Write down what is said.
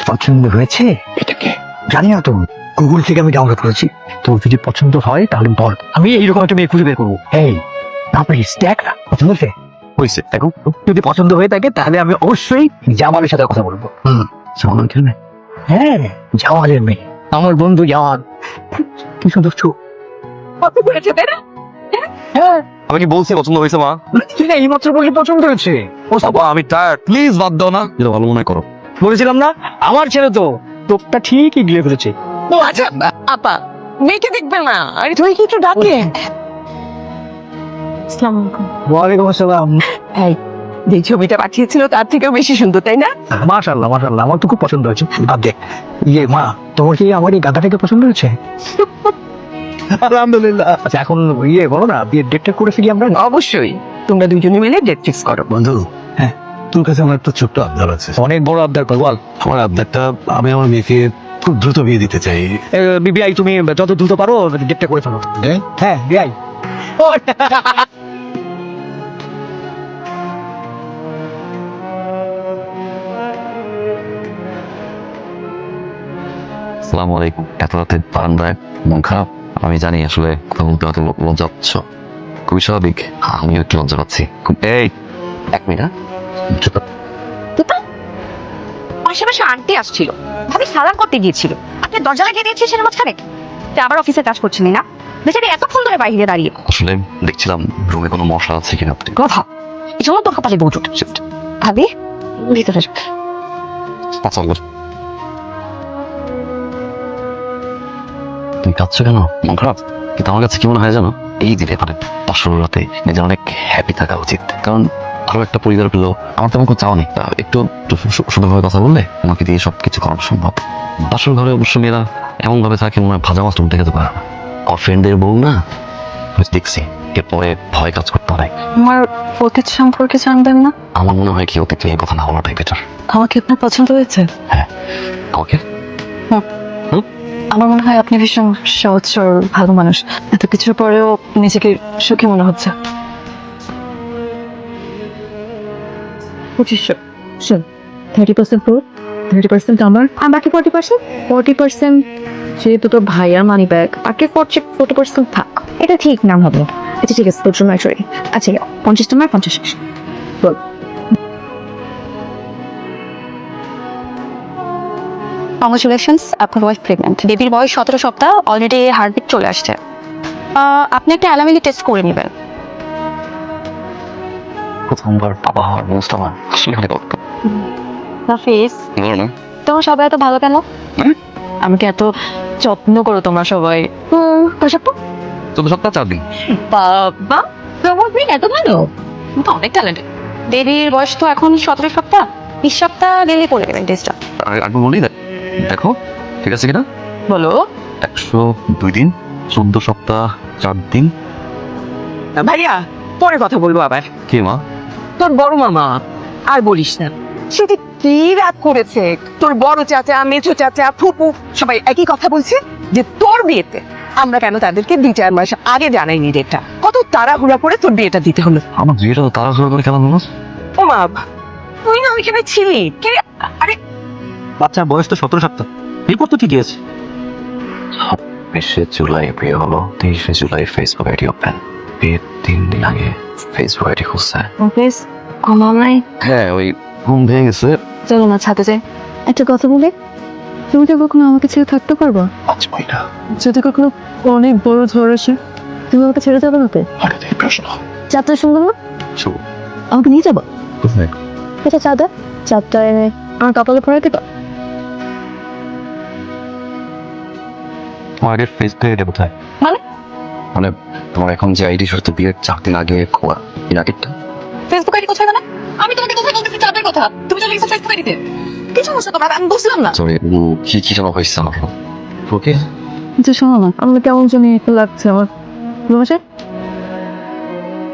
পছন্দ হয়েছে? এটাকে জানি না তো, গুগল থেকে আমি ডাউনলোড করেছি। তোর যদি পছন্দ হয় তাহলে বল, আমি এইরকম একটা মেয়ে খুঁজে বের করবো। এই না প্লিজ দেখ না, পছন্দ হয়েছে? হয়েছে দেখো। যদি পছন্দ হয়ে থাকে তাহলে আমি অবশ্যই জামালের সাথে কথা বলবো। সামান্য খেলে হ্যাঁ, জামালের মেয়ে, আমার বন্ধু জামাল। কি সুন্দর চোখ। হ্যাঁ, আমি কি বলছি পছন্দ হয়েছে মা? তুই না এইমাত্র বলি পছন্দ হয়েছে। ও বাবা আমি টায়ার্ড, প্লিজ বাদ দাও না, যেটা ভালো মনে হয় করো। বলেছিলাম না, আমার ছেলে তো টোপটা ঠিকই গিলে ফেলেছে। ও আচ্ছা আপা, মেয়েকে দেখবে না, আরে তুমি কি একটু ডাকে? আসসালামু আলাইকুম। ওয়ালাইকুম আসসালাম। এই যে ছবিটা পাঠিয়েছিল তার থেকেও বেশি সুন্দর, তাই না? মাশাআল্লাহ মাশাআল্লাহ, আমার তো খুব পছন্দ হয়েছে। আর দেখ, ইয়ে মা, তোমার কি আমার এই গাধাটাকে পছন্দ হয়েছে? আলহামদুলিল্লাহ। আচ্ছা এখন ইয়ে বলো না, বিয়ের ডেটটা করে ফেলি আমরা। অবশ্যই, তোমরা দুজনে মিলে ডেট ফিক্স করো। বন্ধু, হ্যাঁ তোর কাছে আমার একটা ছোট্ট আবদার আছে। অনেক বড় আবদার, বল। আমার আবদারটা, আমি আমার মেয়েকে খুব দ্রুত বিয়ে দিতে চাই। বিআই তুমি যত দ্রুত পারো ডেটটা করে ফেলো। হ্যাঁ বিআই। আসসালামু আলাইকুম। এত রাতে বারান্দায়, মন খারাপ? আমি জানি আসলে কথা বলতে হয়তো লজ্জা পাচ্ছ, খুবই স্বাভাবিক, আমিও একটু লজ্জা পাচ্ছি। এই এক মিনিট, পাশাপাশি আন্টি আসছিল, ভাবি সালাম করতে গিয়েছিল, আপনি দরজা লাগিয়ে দিয়েছেন মাঝখানে। তুই আবার অফিসে কাজ করছিলি না? বেচারি এতক্ষণ ধরে বাইরে দাঁড়িয়ে। আসলে দেখছিলাম রুমে কোনো মশা আছে কিনা। আপনি কথা এই জন্য তোর কপালে বউ জুটে। ভাবি ভিতরে এসো। আচ্ছা বল। তুমি কাঁদছো কেন? মন খারাপ? কিন্তু আমার কাছে কি মনে হয় জানো, এই দিনে মানে পাঁচশো রাতে নিজে অনেক হ্যাপি থাকা উচিত, কারণ আরো একটা পরিবার পেলো। আমার তেমন কোনো চাওয়া নেই, একটু সুন্দরভাবে কথা বললে আমাকে দিয়ে সবকিছু করানো সম্ভব। বাসর ঘরে অবশ্য মেয়েরা এমন ভাবে থাকে মনে হয় ভাজা মাছ উল্টে খেতে পারে না। আমার ফ্রেন্ডের বউ না, দেখছি এরপরে ভয় কাজ করতে হয়। আমার অতীত সম্পর্কে জানবেন না? আমার মনে হয় কি অতীত নিয়ে কথা না বলাটাই বেটার। আমাকে আপনার পছন্দ হয়েছে? হ্যাঁ, আমাকে আমার মনে হয় আপনি ভীষণ সহজ সরল ভালো মানুষ। এত কিছুর পরেও নিজেকে সুখী মনে হচ্ছে। 2500 30% ফ্রুট, 30% আমার, আর বাকি 40% যেহেতু তোর ভাইয়ার মানি ব্যাগ, বাকি 40% থাক। এটা ঠিক না ভাবো। আচ্ছা ঠিক আছে, তোর জন্য সরি। আচ্ছা 50 তোমার 50 বল। কংগ্রেচুলেশনস, আপনার ওয়াইফ প্রেগন্যান্ট। বেবির বয়স 17 সপ্তাহ, অলরেডি হার্টবিট চলে আসছে। আপনি একটা অ্যালামিলি টেস্ট করে নেবেন। প্রথমবার বাবা হওয়ার ব্যবস্থা আমার আসলে অনেক অদ্ভুত। নাফিস, বলো না। তোমার সবাই এত ভালো কেন? আমাকে এত যত্ন করো তোমরা সবাই। চোদ্দ সপ্তাহ 4 দিন। বাবা, তোমার মেয়ে এত ভালো, তুমি তো অনেক ট্যালেন্টেড। বেবির বয়স তো এখন 17 সপ্তাহ, 20 সপ্তাহ গেলে করে দেবেন টেস্টটা। একবার বলি দেখো ঠিক আছে কিনা। বলো। 102 দিন, 14 সপ্তাহ 4 দিন। ভাইয়া পরে কথা বলবো আবার। কি মা? তোর বড় মামা আর বলিস না, সেটি কি রাত করেছে। তোর বড় চাচা, মেজো চাচা, ফুপু সবাই একই কথা বলছে যে তোর বিয়েতে আমরা কেন তাদেরকে 2-4 মাস আগে জানাইনি ডেটটা। কত তাড়াহুড়া করে তোর বিয়েটা দিতে হলো। আমার বিয়েটা তো তাড়াহুড়ো করে কেন হলো? ও মা, তুই না ওইখানে ছিলি কে? আরে বাচ্চার বয়স তো 17 সপ্তাহ, রিপোর্ট তো ঠিকই আছে। 26 জুলাই বিয়ে হলো, 23 জুলাই ফেসবুক আইডি ওপেন। বিয়ের 3 দিন আগে ফেসবুক আইডি খুলছে। প্লিজ ঘুমাও নাই? হ্যাঁ, ওই ঘুম ভেঙে গেছে। চলো না ছাদে যাই। একটা কথা বলে, তুমি কি কখনো আমাকে ছেড়ে থাকতে পারবো? আজ মহিলা যদি কখনো অনেক বড় ঝড় আসে, তুমি আমাকে ছেড়ে যাবে নাকি? হঠাৎ এই প্রশ্ন। চাঁদটা সুন্দর না? শুভ আমাকে নিয়ে যাবো? কোথায়? এটা চাঁদা, চাঁদটা এনে আমার কপালে পরে দেবো। তোমার আগের ফেসবুক আইডি কোথায়? মানে তোমার এখন যে আইডি সেটা তো বিয়ের 4 দিন আগে খোলা, এর আগেরটা। ফেসবুক আইডি কোথায় মানে? আমি তোমাকে কোথায় বলতেছি চাঁদের কথা, তুমি চলে গেছো ফেসবুক আইডিতে। কি সমস্যা তোমার? আমি বুঝলাম না। সরি, কি কি যেন হয়েছে আমার। ওকে যে শোনো না, আমার কেমন জানি লাগছে আমার।